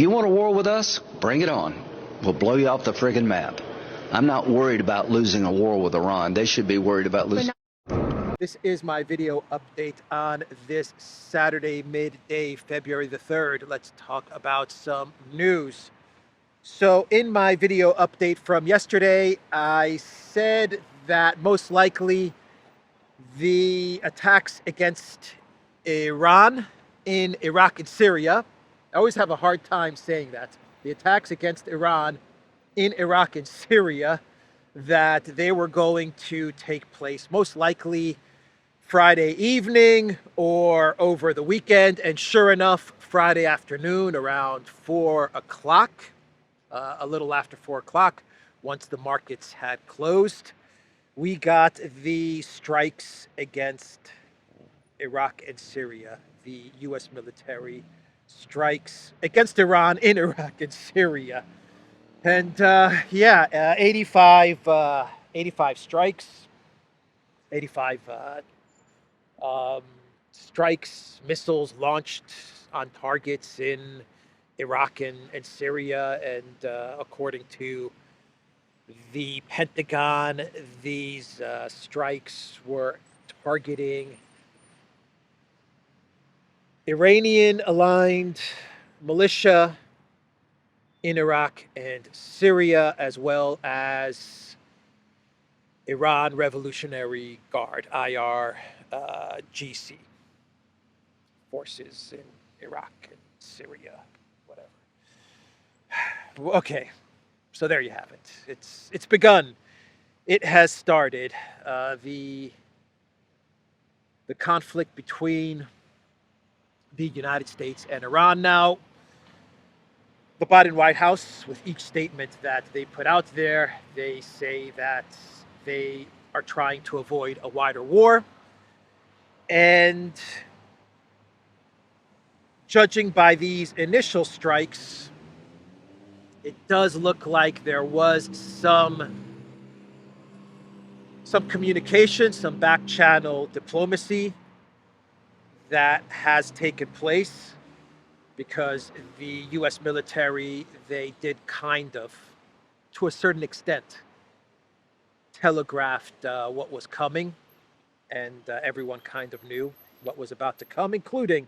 you want a war with us, bring it on. We'll blow you off the friggin' map. I'm not worried about losing a war with Iran. They should be worried about losing. This is my video update on this Saturday, midday, February the 3rd. Let's talk about some news. So in my video update from yesterday, I said that most likely the attacks against Iran in Iraq and Syria, I always have a hard time saying that, the attacks against Iran in Iraq and Syria, that they were going to take place most likely Friday evening or over the weekend. And sure enough, Friday afternoon around 4 o'clock, a little after 4 o'clock, once the markets had closed, we got the strikes against Iraq and Syria, the U.S. military strikes against Iran in Iraq and Syria. And 85 strikes, 85 strikes, missiles launched on targets in Iraq and Syria. And according to the Pentagon, these strikes were targeting Iranian-aligned militia in Iraq and Syria, as well as Iran Revolutionary Guard, IRGC, forces in Iraq and Syria, whatever. Okay, so there you have it. It's begun. It has started. The conflict between the United States and Iran. Now, the Biden White House, with each statement that they put out there, they say that they are trying to avoid a wider war. And judging by these initial strikes, it does look like there was some communication, some back channel diplomacy that has taken place, because the U.S. military, they did kind of, to a certain extent, telegraphed what was coming, and everyone kind of knew what was about to come, including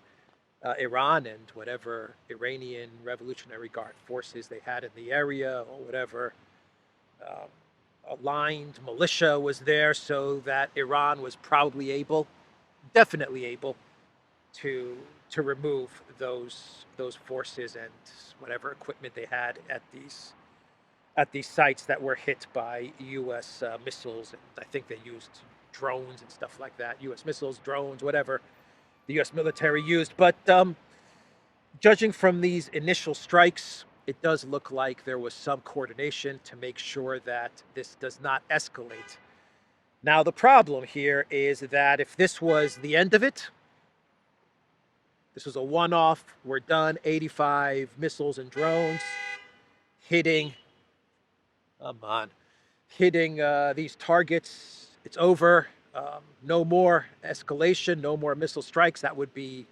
Iran and whatever Iranian Revolutionary Guard forces they had in the area, or whatever aligned militia was there, so that Iran was probably able, definitely able, to remove those forces and whatever equipment they had at these sites that were hit by U.S. missiles. And I think they used drones and stuff like that. U.S. missiles, drones, whatever the U.S. military used. But judging from these initial strikes, it does look like there was some coordination to make sure that this does not escalate. Now, the problem here is that if this was the end of it, this was a one-off, we're done, 85 missiles and drones hitting these targets, it's over, no more escalation, no more missile strikes, that would be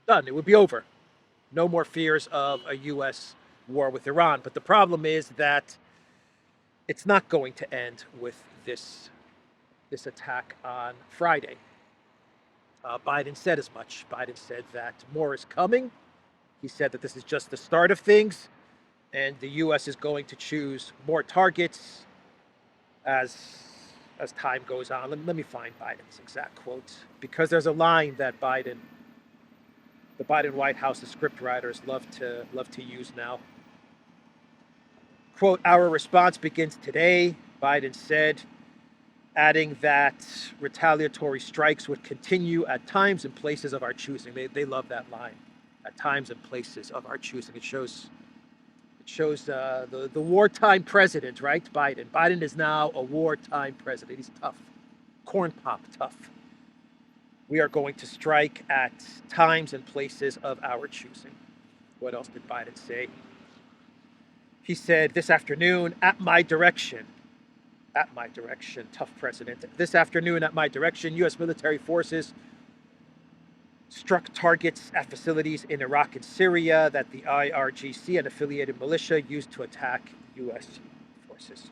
done, it would be over. No more fears of a U.S. war with Iran. But the problem is that it's not going to end with this attack on Friday. Biden said as much. Biden said that more is coming. He said that this is just the start of things, and the U.S. is going to choose more targets as time goes on. Let me find Biden's exact quote, because there's a line that the Biden White House, the scriptwriters love to use now. Quote, "Our response begins today," Biden said, adding that retaliatory strikes would continue at times and places of our choosing. They love that line, at times and places of our choosing. It shows the wartime president, right? Biden is now a wartime president. He's tough, corn pop tough. We are going to strike at times and places of our choosing. What else did Biden say? He said, this afternoon, at my direction, tough president. This afternoon, at my direction, U.S. military forces struck targets at facilities in Iraq and Syria that the IRGC and affiliated militia used to attack U.S. forces.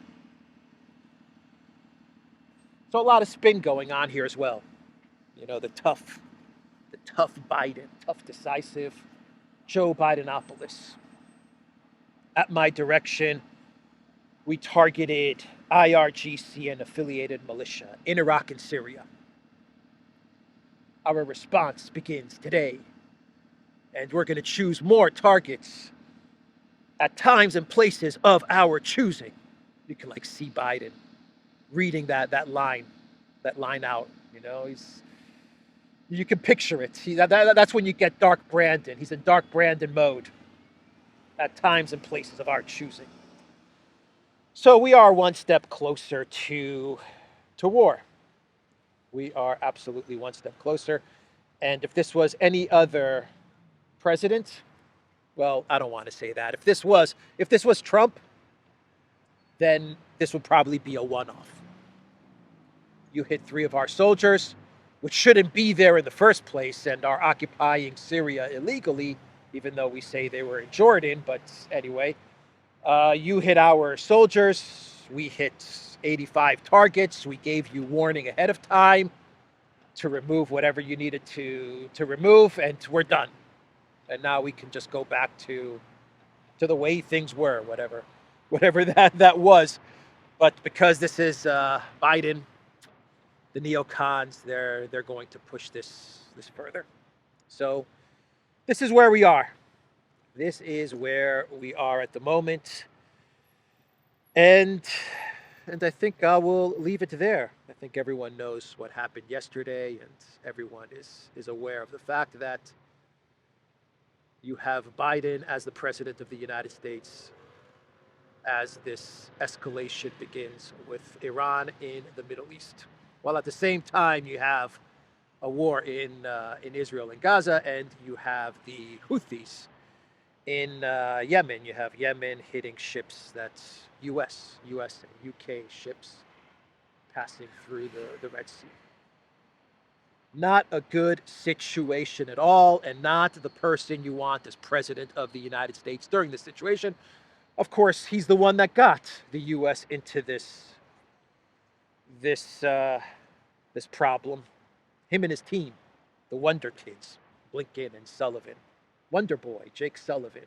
So a lot of spin going on here as well. You know, the tough Biden, tough, decisive Joe Bidenopolis. At my direction, we targeted IRGC and affiliated militia in Iraq and Syria. Our response begins today, and we're going to choose more targets at times and places of our choosing. You can like see Biden reading that line out. You know, you can picture it. That's when you get Dark Brandon. He's in Dark Brandon mode at times and places of our choosing. So we are one step closer to war. We are absolutely one step closer. And if this was any other president, well, I don't want to say that. If this was Trump, then this would probably be a one-off. You hit 3 of our soldiers, which shouldn't be there in the first place, and are occupying Syria illegally, even though we say they were in Jordan. But anyway, you hit our soldiers. We hit 85 targets. We gave you warning ahead of time to remove whatever you needed to remove, and we're done. And now we can just go back to the way things were, whatever that was. But because this is Biden, the neocons, they're going to push this further. So this is where we are. This is where we are at the moment. And I think I will leave it there. I think everyone knows what happened yesterday, and everyone is aware of the fact that you have Biden as the president of the United States as this escalation begins with Iran in the Middle East. While at the same time you have a war in Israel and Gaza, and you have the Houthis in Yemen. You have Yemen hitting ships that's US and UK ships passing through the Red Sea. Not a good situation at all, and not the person you want as president of the United States during this situation. Of course, he's the one that got the US into this problem. Him and his team, the Wonder Kids, Blinken and Sullivan. Wonder Boy, Jake Sullivan.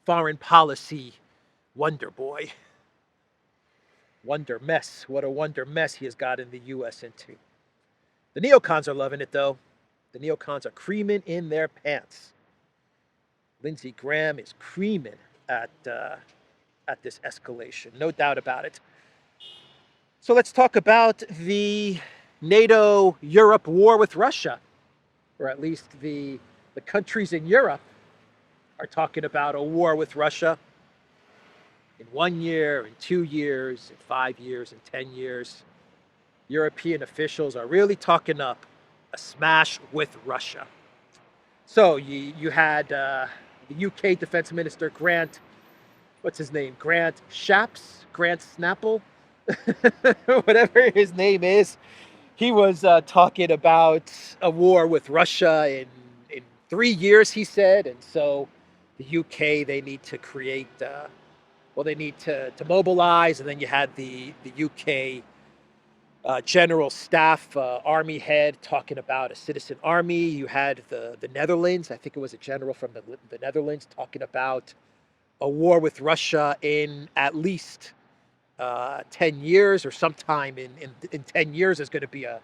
Foreign policy Wonder Boy. Wonder mess. What a wonder mess he has gotten the US into. The neocons are loving it, though. The neocons are creaming in their pants. Lindsey Graham is creaming at this escalation, no doubt about it. So let's talk about the NATO-Europe war with Russia, or at least the countries in Europe are talking about a war with Russia in 1 year, in 2 years, in 5 years, in 10 years. European officials are really talking up a smash with Russia. So you had the UK Defense Minister Grant, what's his name? Grant Shapps? Grant Snapple? Whatever his name is. He was talking about a war with Russia in 3 years, he said. And so the UK, they need to create, they need to mobilize. And then you had the UK General Staff Army head talking about a citizen army. You had the Netherlands, I think it was a general from the Netherlands, talking about a war with Russia in at least 10 years, or sometime in 10 years there's going to be a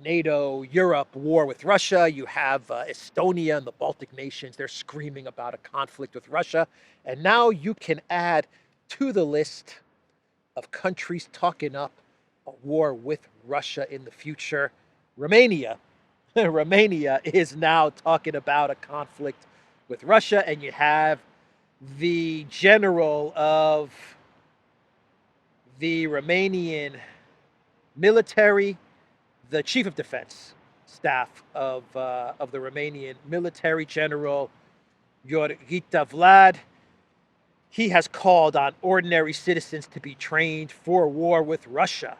NATO-Europe war with Russia. You have Estonia and the Baltic nations. They're screaming about a conflict with Russia. And now you can add to the list of countries talking up a war with Russia in the future, Romania. Romania is now talking about a conflict with Russia, and you have the general of the Romanian military, the chief of defense staff of the Romanian military, General Gheorghită Vlad. He has called on ordinary citizens to be trained for war with Russia.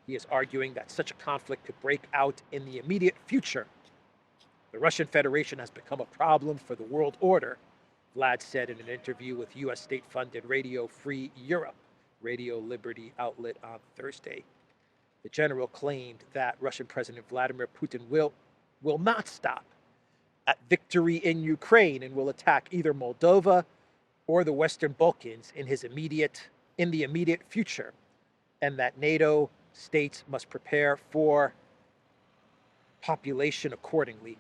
He is arguing that such a conflict could break out in the immediate future. The Russian Federation has become a problem for the world order, Vlad said in an interview with U.S. state-funded Radio Free Europe, Radio Liberty outlet on Thursday. The general claimed that Russian President Vladimir Putin will not stop at victory in Ukraine and will attack either Moldova or the Western Balkans in the immediate future, and that NATO states must prepare for population accordingly.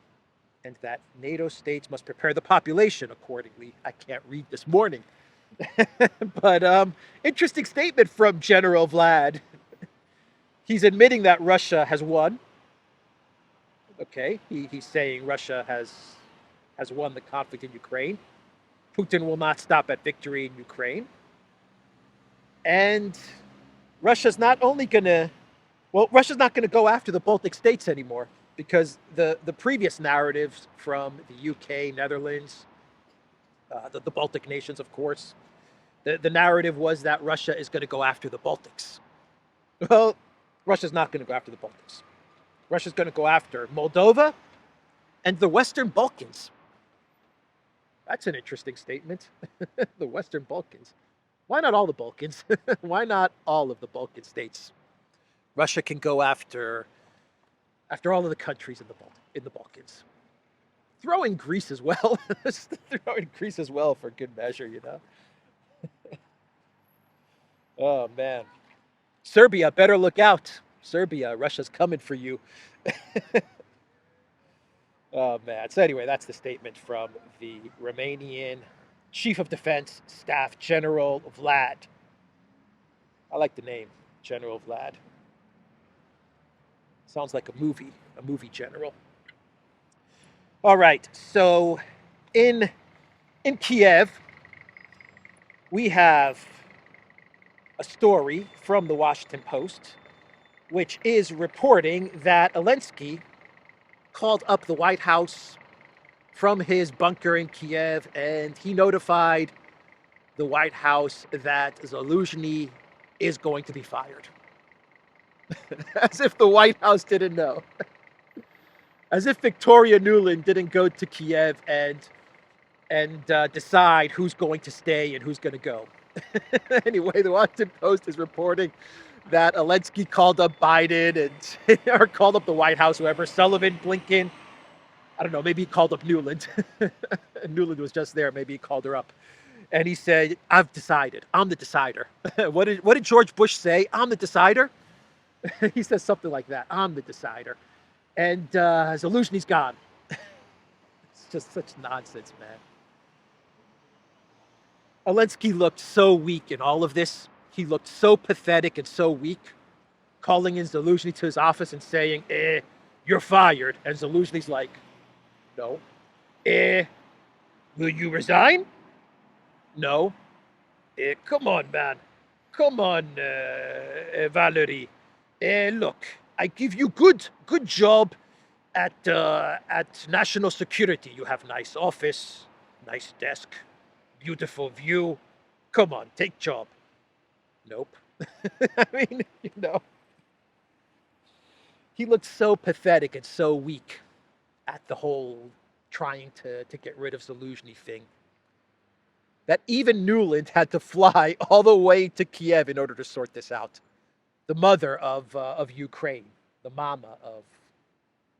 And that NATO states must prepare the population accordingly. I can't read this morning. But interesting statement from General Vlad. He's admitting that Russia has won. Okay, he's saying Russia has won the conflict in Ukraine. Putin will not stop at victory in Ukraine. And Russia's not going to go after the Baltic states anymore, because the previous narratives from the UK, Netherlands, the Baltic nations, of course, the narrative was that Russia is going to go after the Baltics. Well, Russia's not going to go after the Baltics. Russia's going to go after Moldova and the Western Balkans. That's an interesting statement. The Western Balkans. Why not all the Balkans? Why not all of the Balkan states? Russia can go after all of the countries in the Balkans. Throw in Greece as well. Throw in Greece as well for good measure, you know. Oh, man. Serbia, better look out. Serbia, Russia's coming for you. Oh, man. So anyway, that's the statement from the Romanian Chief of Defense Staff General Vlad. I like the name, General Vlad. Sounds like a movie general. All right, so in Kiev, we have a story from the Washington Post, which is reporting that Elensky called up the White House from his bunker in Kiev, and he notified the White House that Zelensky is going to be fired. As if the White House didn't know. As if Victoria Nuland didn't go to Kiev and decide who's going to stay and who's going to go. Anyway, the Washington Post is reporting that Elensky called up Biden or called up the White House, whoever, Sullivan, Blinken. I don't know, maybe he called up Nuland. Nuland was just there. Maybe he called her up. And he said, I've decided. I'm the decider. What did George Bush say? I'm the decider. He says something like that. I'm the decider. And Zelensky's gone. It's just such nonsense, man. Elensky looked so weak in all of this. He looked so pathetic and so weak, calling in Zelensky to his office and saying, you're fired. And Zelensky's like, no. Will you resign? No. Come on, man. Come on, Valerie. Look, I give you good job at national security. You have nice office, nice desk, beautiful view. Come on, take job. Nope. I mean, you know. He looked so pathetic and so weak at the whole trying to get rid of Zelensky thing that even Nuland had to fly all the way to Kiev in order to sort this out. The mother of Ukraine, the mama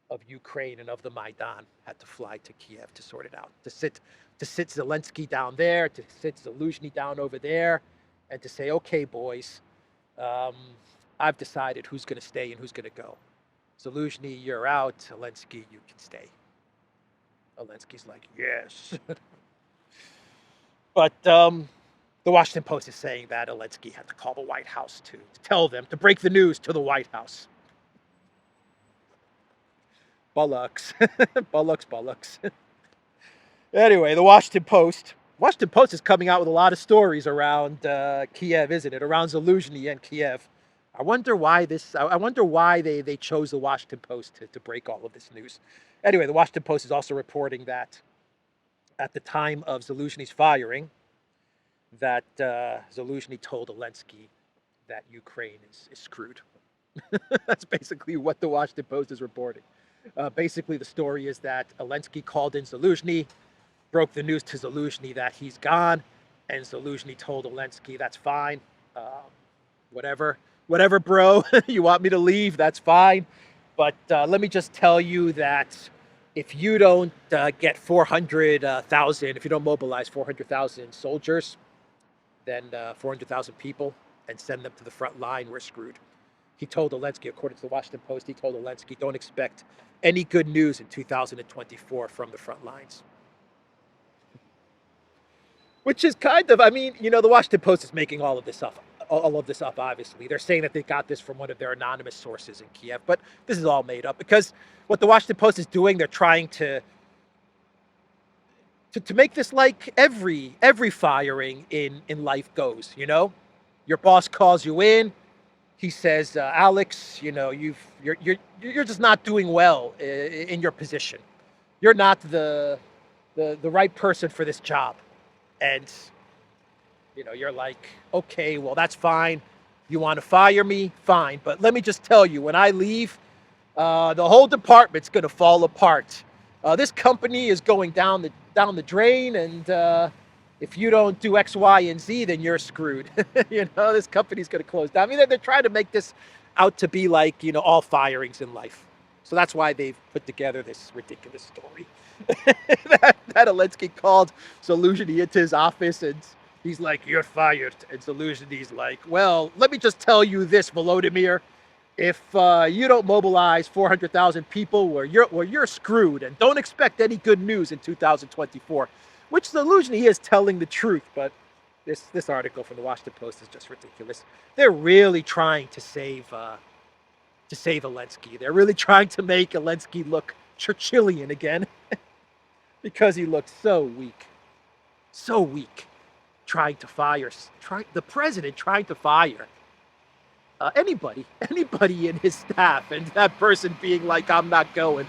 of Ukraine and of the Maidan, had to fly to Kiev to sort it out, to sit Zelensky down there, to sit Zelensky down over there, and to say, okay, boys, I've decided who's going to stay and who's going to go. Zelensky, you're out. Zelensky, you can stay. Zelensky's like, yes. But the Washington Post is saying that Zelensky had to call the White House to tell them, to break the news to the White House. Bollocks. Bollocks. Anyway, the Washington Post is coming out with a lot of stories around Kiev, isn't it? Around Zelensky and Kiev. I wonder why they chose the Washington Post to break all of this news. Anyway, the Washington Post is also reporting that at the time of Zelensky's firing, that Zelensky told Elensky that Ukraine is screwed. That's basically what the Washington Post is reporting. Basically, the story is that Elensky called in Zelensky, broke the news to Zelensky that he's gone, and Zelensky told Elensky, "That's fine, um, whatever, bro. You want me to leave? That's fine, but let me just tell you that if you don't get 400,000, if you don't mobilize 400,000 soldiers, then 400,000 people, and send them to the front line, we're screwed." He told Zelensky, according to the Washington Post, he told Zelensky, "Don't expect any good news in 2024 from the front lines." Which is kind of, I mean, the Washington Post is making all of this up, obviously. They're saying that they got this from one of their anonymous sources in Kiev, but this is all made up because what the Washington Post is doing, they're trying to make this like every firing in life goes. Your boss calls you in, he says, "Alex, you're just not doing well in your position. You're not the right person for this job." And you're like, "Okay, well, that's fine. You want to fire me? Fine. But let me just tell you, when I leave, the whole department's going to fall apart. This company is going down the drain, and if you don't do X, Y, and Z, then you're screwed." This company's going to close down. I mean, they're trying to make this out to be like, all firings in life. So that's why they've put together this ridiculous story. that Elensky called Zelensky into his office, and he's like, "You're fired." And Zelensky's like, "Well, let me just tell you this, Volodymyr. If you don't mobilize 400,000 people, you're screwed, and don't expect any good news in 2024. Which Zelensky is telling the truth, but this article from the Washington Post is just ridiculous. They're really trying to save Elensky. They're really trying to make Elensky look Churchillian again because he looks so weak. Trying to fire the president, trying to fire anybody in his staff, and that person being like, "I'm not going."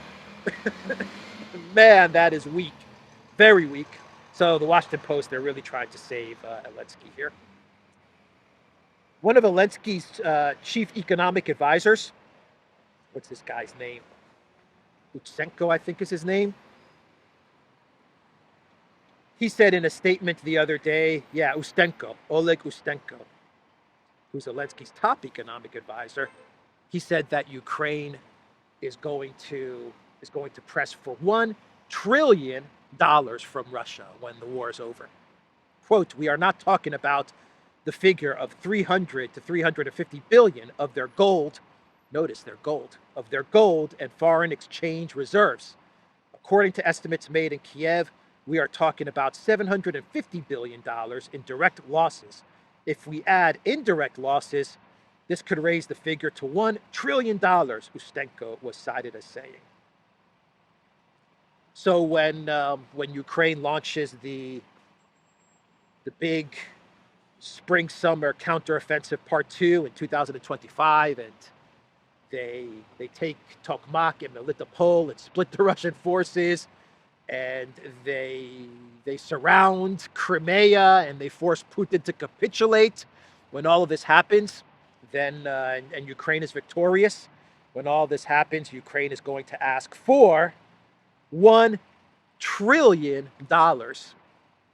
Man, that is weak, very weak. So the Washington Post, they're really trying to save Elensky here. One of Elensky's chief economic advisors, what's this guy's name? Utsenko, I think is his name. He said in a statement the other day, Oleg Ustenko, who's Zelensky's top economic advisor, he said that Ukraine is going to press for $1 trillion from Russia when the war is over. Quote, "We are not talking about the figure of 300 to 350 billion of their gold," notice their gold, "of their gold and foreign exchange reserves. According to estimates made in Kiev, we are talking about $750 billion in direct losses. If we add indirect losses, this could raise the figure to $1 trillion, Ustenko was cited as saying. So when Ukraine launches the big spring-summer counteroffensive part 2 in 2025, and they take Tokmak and Melitopol and split the Russian forces, and they surround Crimea, and they force Putin to capitulate. When all of this happens, then and Ukraine is victorious. When all this happens, Ukraine is going to ask for $1 trillion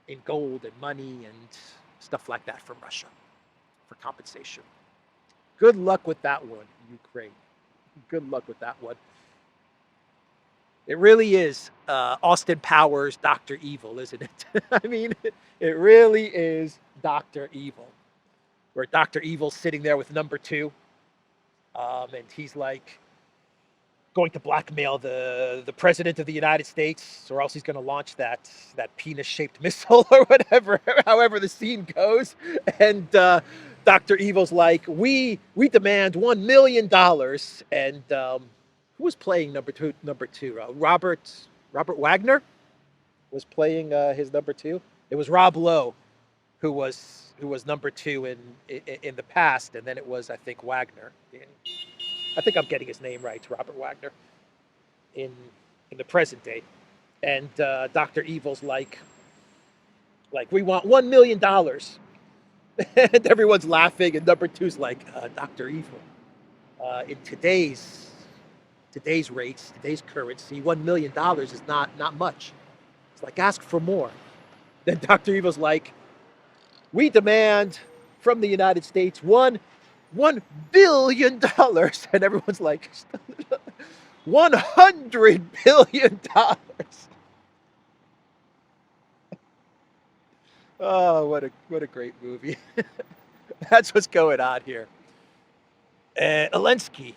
in gold and money and stuff like that from Russia for compensation. Good luck with that one, Ukraine. Good luck with that one. It really is Austin Powers, Dr. Evil, isn't it? I mean, it really is Dr. Evil. Where Dr. Evil's sitting there with number 2, and he's like going to blackmail the president of the United States, or else he's going to launch that penis-shaped missile or whatever, however the scene goes. And Dr. Evil's like, we demand $1 million. And who was playing number two? Robert Wagner was playing his number 2. It was Rob Lowe who was number 2 in the past, and then it was, I think, Wagner. I think I'm getting his name right, Robert Wagner, in the present day. And Dr. Evil's like, we want $1 million. And everyone's laughing, and number 2's like, Dr. Evil, in today's today's rates, today's currency, $1 million is not much. It's like, ask for more. Then Dr. Evil's like, we demand from the United States $1 billion. And everyone's like, $100 billion. Oh, what a great movie. That's what's going on here. Elensky,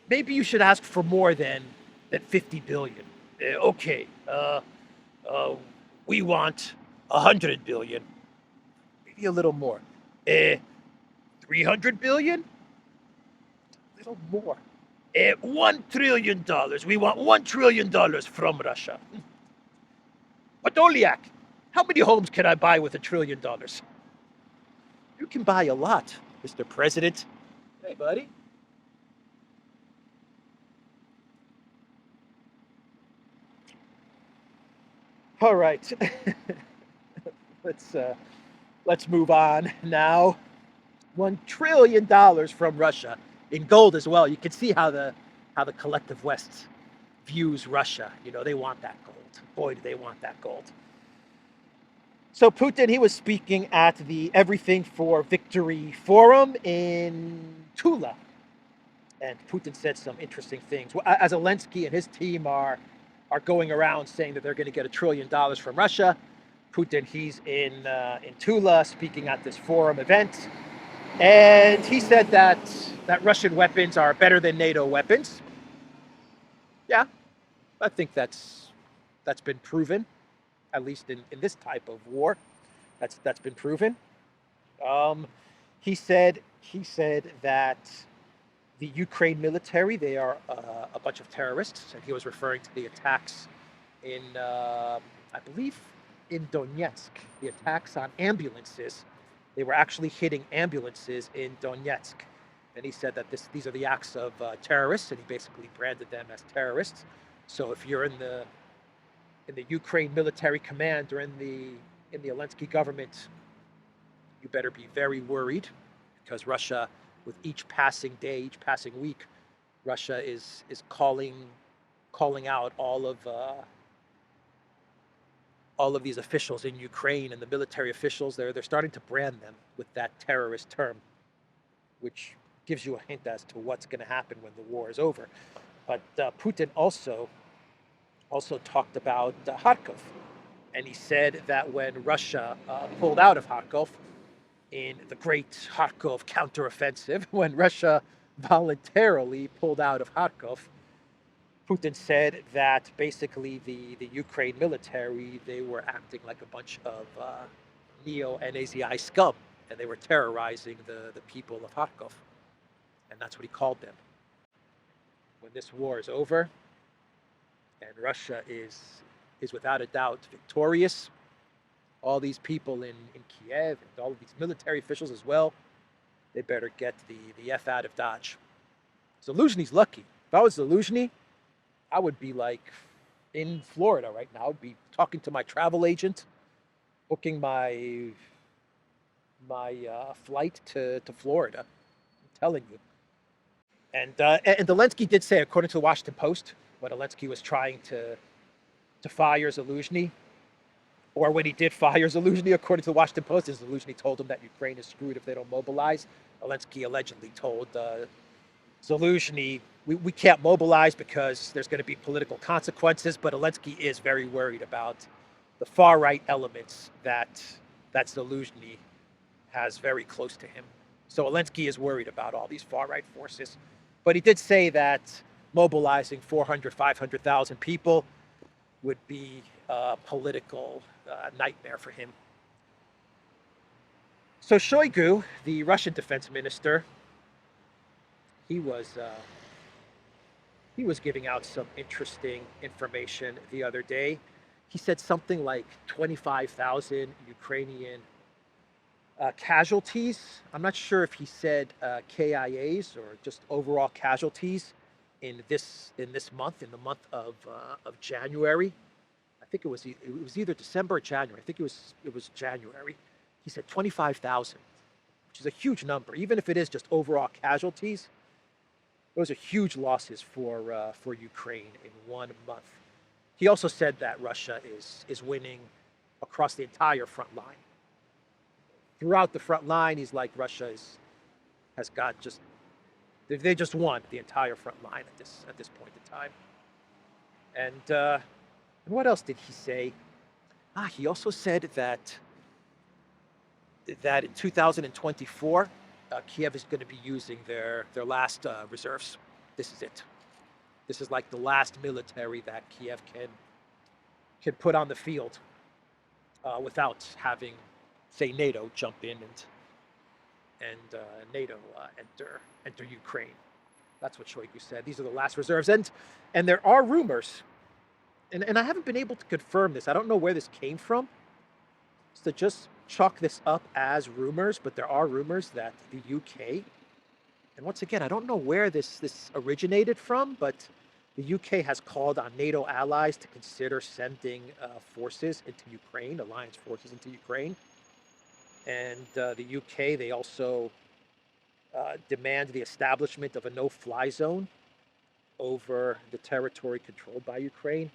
maybe you should ask for more than 50 billion. Okay, uh, we want 100 billion, maybe a little more. 300 billion, a little more. $1 trillion. We want $1 trillion from Russia. Podolyak, how many homes can I buy with $1 trillion? You can buy a lot, Mr. President. Hey, buddy. All right. let's move on now. $1 trillion from Russia in gold as well. You can see how the collective West views Russia. You know, they want that gold. Boy, do they want that gold. So Putin, he was speaking at the Everything for Victory Forum in Tula. And Putin said some interesting things. As Zelensky and his team are going around saying that they're going to get $1 trillion from Russia, Putin, he's in Tula speaking at this forum event. And he said that Russian weapons are better than NATO weapons. Yeah, I think that's been proven, at least in this type of war. That's been proven. He said that the Ukraine military, they are a bunch of terrorists, and he was referring to the attacks in, I believe, in Donetsk, the attacks on ambulances. They were actually hitting ambulances in Donetsk. And he said that these are the acts of terrorists, and he basically branded them as terrorists. So if you're in the Ukraine military command or in the Elensky government, you better be very worried, because Russia, with each passing day, each passing week, Russia is calling out all of these officials in Ukraine, and the military officials, they're starting to brand them with that terrorist term, which gives you a hint as to what's going to happen when the war is over. But Putin also talked about Kharkov, and he said that when Russia pulled out of Kharkov in the great Kharkov counteroffensive, when Russia voluntarily pulled out of Kharkov, Putin said that basically the Ukraine military, they were acting like a bunch of neo-Nazi scum, and they were terrorizing the people of Kharkov, and that's what he called them. When this war is over, and Russia is without a doubt victorious, all these people in Kiev and all of these military officials as well, they better get the F out of Dodge. Zelensky's lucky. If I was Zelensky, I would be like in Florida right now. I'd be talking to my travel agent, booking my flight to Florida. I'm telling you. And Zelensky did say, according to the Washington Post, when Zelensky was trying to fire Zelensky, or when he did fire Zelensky, according to the Washington Post, Zelensky told him that Ukraine is screwed if they don't mobilize. Zelensky allegedly told Zelensky, we can't mobilize because there's going to be political consequences, but Zelensky is very worried about the far-right elements that Zelensky has very close to him. So Zelensky is worried about all these far-right forces. But he did say that mobilizing 400, 500,000 people would be a political nightmare for him. So Shoigu, the Russian defense minister, he was giving out some interesting information the other day. He said something like 25,000 Ukrainian casualties. I'm not sure if he said KIAs or just overall casualties in this month, in the month of January. I think it was either December or January. I think it was January. He said 25,000. which is a huge number. Even if it is just overall casualties, those are huge losses for Ukraine in 1 month. He also said that Russia is winning across the entire front line. Throughout the front line, he's like, has got just, they just won the entire front line at this point in time. And what else did he say? He also said that in 2024, Kiev is going to be using their last reserves. This is it. This is like the last military that Kiev can put on the field without having, say, NATO jump in and NATO enter Ukraine. That's what Shoigu said. These are the last reserves, and there are rumors, and I haven't been able to confirm this. I don't know where this came from. So just chalk this up as rumors, but there are rumors that the UK, and once again, I don't know where this originated from, but the UK has called on NATO allies to consider sending forces into Ukraine, alliance forces into Ukraine. And the UK, they also demand the establishment of a no-fly zone over the territory controlled by Ukraine.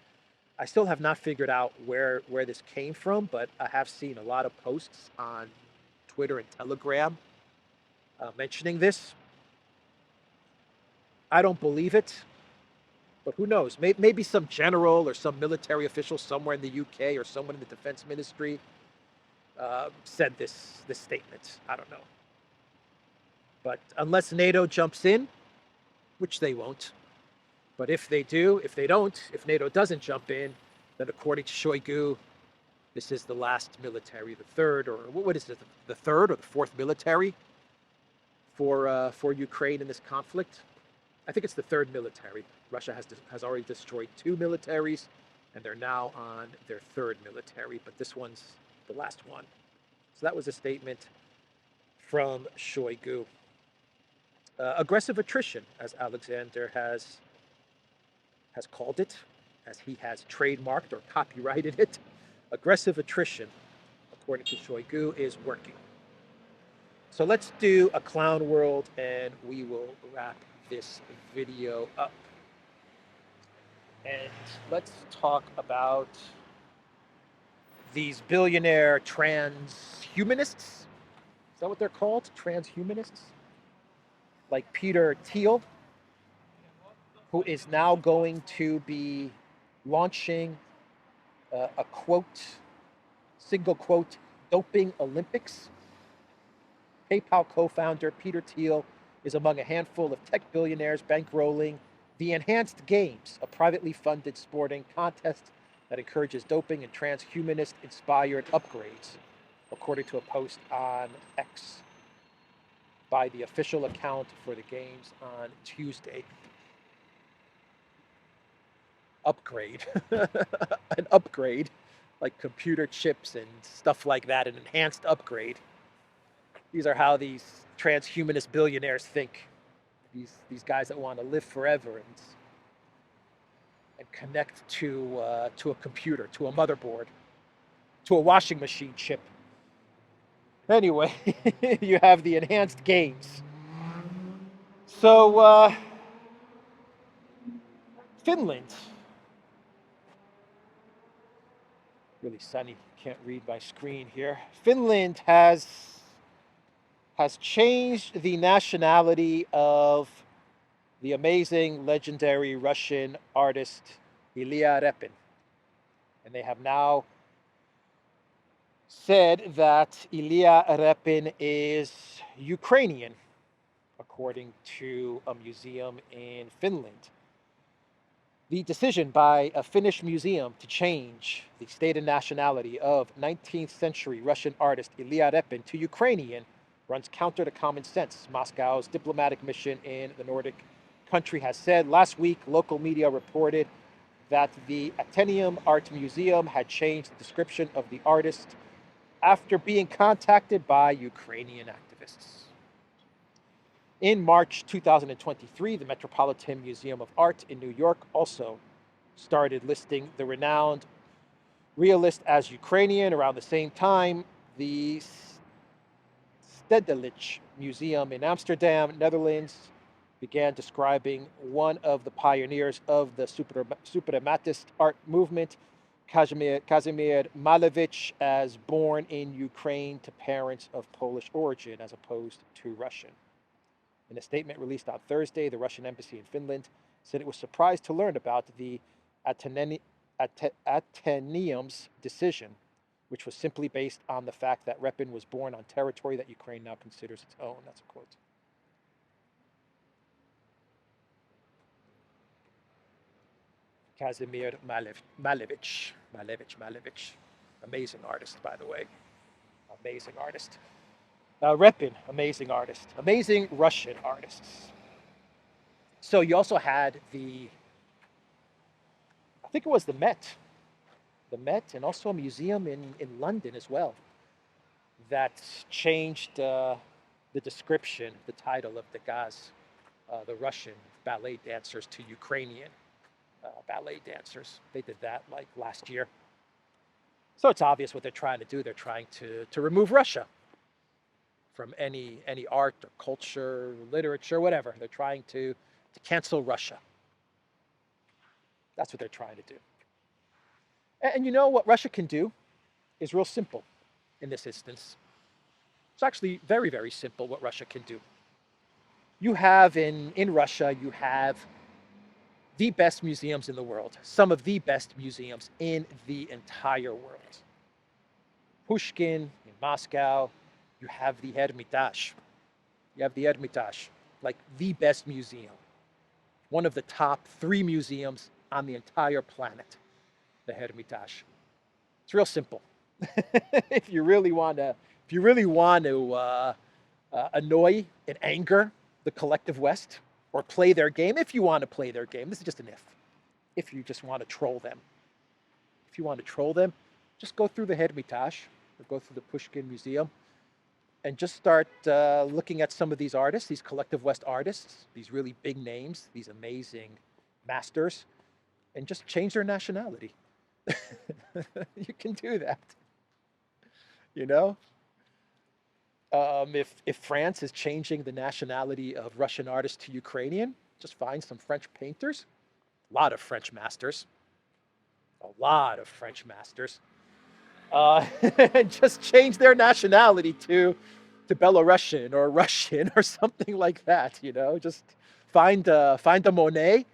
I still have not figured out where this came from, but I have seen a lot of posts on Twitter and Telegram mentioning this. I don't believe it, but who knows? Maybe some general or some military official somewhere in the UK or someone in the defense ministry said this statement. I don't know. But unless NATO jumps in, which they won't, but if they do, if NATO doesn't jump in, then according to Shoigu, this is the last military, the third, or what is it, the third or the fourth military for Ukraine in this conflict. I think it's the third military. Russia has already destroyed 2 militaries, and they're now on their third military, but this one's the last one. So that was a statement from Shoigu. Aggressive attrition, as Alexander has called it, as he has trademarked or copyrighted it. Aggressive attrition, according to Shoigu, is working. So let's do a clown world and we will wrap this video up. And let's talk about these billionaire transhumanists. Is that what they're called? Transhumanists? Like Peter Thiel, who is now going to be launching a quote, single quote, doping Olympics. PayPal co-founder Peter Thiel is among a handful of tech billionaires bankrolling the Enhanced Games, a privately funded sporting contest that encourages doping and transhumanist-inspired upgrades, according to a post on X by the official account for the games on Tuesday. Upgrade. An upgrade, like computer chips and stuff like that, an enhanced upgrade. These are how these transhumanist billionaires think. These guys that want to live forever and connect to a computer, to a motherboard, to a washing machine chip. Anyway, you have the Enhanced Games. So, Finland. Really sunny, can't read my screen here. Finland has changed the nationality of the amazing, legendary Russian artist Ilya Repin. And they have now said that Ilya Repin is Ukrainian, according to a museum in Finland. The decision by a Finnish museum to change the state and nationality of 19th century Russian artist Ilya Repin to Ukrainian runs counter to common sense, Moscow's diplomatic mission in the Nordic country has said. Last week, local media reported that the ETHEREUM Art Museum had changed the description of the artist after being contacted by Ukrainian activists. In March 2023, the Metropolitan Museum of Art in New York also started listing the renowned realist as Ukrainian. Around the same time, the Stedelijk Museum in Amsterdam, Netherlands, began describing one of the pioneers of the suprematist art movement, Kazimierz Malevich, as born in Ukraine to parents of Polish origin as opposed to Russian. In a statement released on Thursday, the Russian embassy in Finland said it was surprised to learn about the Atheneum's decision, which was simply based on the fact that Repin was born on territory that Ukraine now considers its own. That's a quote. Kazimierz Malevich. Amazing artist, by the way. Amazing artist. Repin, amazing artist. Amazing Russian artists. So you also had I think it was the Met, and also a museum in London as well, that changed the description, the title of the Gaz, the Russian ballet dancers, to Ukrainian ballet dancers. They did that like last year. So it's obvious what they're trying to do. They're trying to remove Russia from any art or culture, literature, whatever. They're trying to cancel Russia. That's what they're trying to do. And you know what Russia can do is real simple in this instance. It's actually very, very simple what Russia can do. You have in Russia, you have the best museums in the world, some of the best museums in the entire world. Pushkin in Moscow, you have the Hermitage. Like the best museum. One of the top 3 museums on the entire planet, the Hermitage. It's real simple. If you really want to annoy and anger the collective West, or play their game, if you want to play their game, this is just an if. If you just want to troll them, just go through the Hermitage or go through the Pushkin Museum and just start looking at some of these artists, these collective West artists, these really big names, these amazing masters, and just change their nationality. You can do that. You know? If France is changing the nationality of Russian artists to Ukrainian, just find some French painters, a lot of French masters, and just change their nationality to Belarusian or Russian or something like that. You know, just find a Monet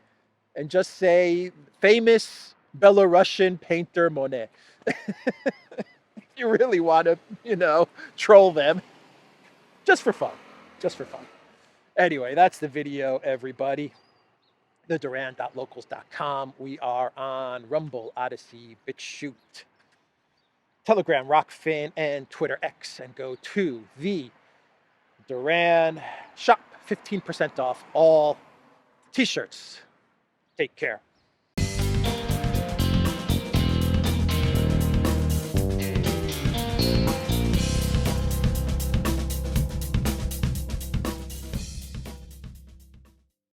and just say famous Belarusian painter Monet. If you really want to, troll them. Just for fun. Anyway, that's the video, everybody. The Duran.locals.com. We are on Rumble, ODYSEE, BitChute, Telegram, Rockfin, and Twitter X. And go to the Duran shop. 15% off all t-shirts. Take care.